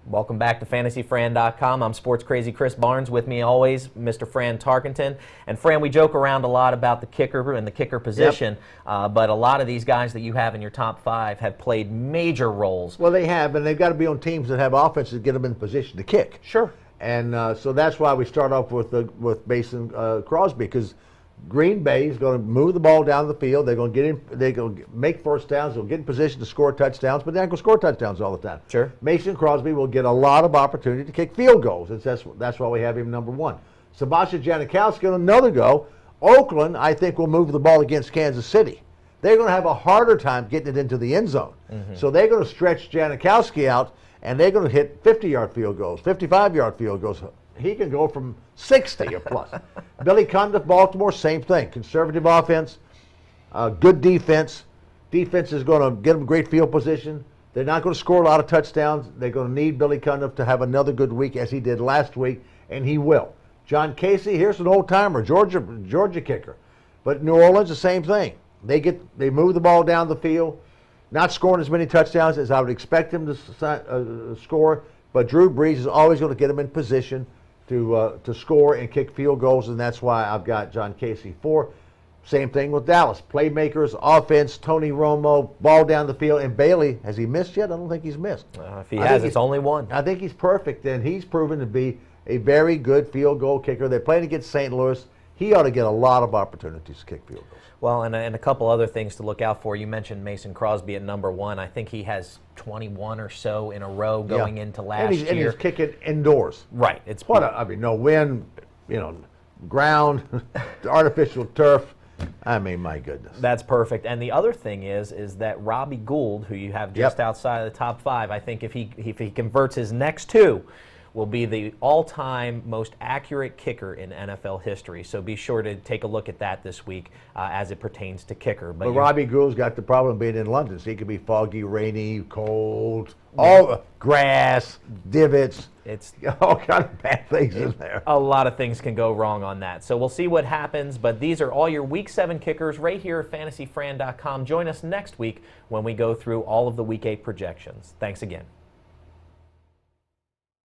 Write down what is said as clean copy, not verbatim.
Welcome back to FantasyFran.com. I'm Sports Crazy Chris Barnes. With me always, Mr. Fran Tarkenton. And Fran, we joke around a lot about the kicker and the kicker position, but a lot of these guys that you have in your top five have played major roles. Well, they have, and they've got to be on teams that have offenses to get them in position to kick. Sure. And so that's why we start off with Mason Crosby, because Green Bay is going to move the ball down the field. They're going to get in. They're going to make first downs. They'll get in position to score touchdowns, but they're not going to score touchdowns all the time. Sure. Mason Crosby will get a lot of opportunity to kick field goals. And that's why we have him number one. Sebastian Janikowski, another go. Oakland, I think, will move the ball against Kansas City. They're going to have a harder time getting it into the end zone. So they're going to stretch Janikowski out, and they're going to hit 50-yard field goals, 55-yard field goals. He can go from 60 or plus. Billy Cundiff, Baltimore, same thing. Conservative offense, good defense. Defense is going to get them great field position. They're not going to score a lot of touchdowns. They're going to need Billy Cundiff to have another good week as he did last week, and he will. John Casey, here's an old-timer, Georgia kicker. But New Orleans, the same thing. They move the ball down the field, not scoring as many touchdowns as I would expect them to score, but Drew Brees is always going to get them in position to score and kick field goals, and that's why I've got John Casey 4. Same thing with Dallas. Playmakers, offense, Tony Romo, ball down the field, and Bailey, has he missed yet? I don't think he's missed. If he has, it's only one. I think he's perfect, and he's proven to be a very good field goal kicker. They're playing against St. Louis. He ought to get a lot of opportunities to kick field goals. Well, and a couple other things to look out for. You mentioned Mason Crosby at number one. I think he has 21 or so in a row going into last year. And he's kicking indoors. Right. No wind, ground, artificial turf. I mean, my goodness. That's perfect. And the other thing is that Robbie Gould, who you have just outside of the top five, I think if he converts his next two, will be the all-time most accurate kicker in NFL history. So be sure to take a look at that this week as it pertains to kicker. But Robbie Gould's got the problem of being in London, so he could be foggy, rainy, cold, all grass, divots. It's all kind of bad things in there. A lot of things can go wrong on that. So we'll see what happens, but these are all your Week 7 kickers right here at FantasyFran.com. Join us next week when we go through all of the Week 8 projections. Thanks again.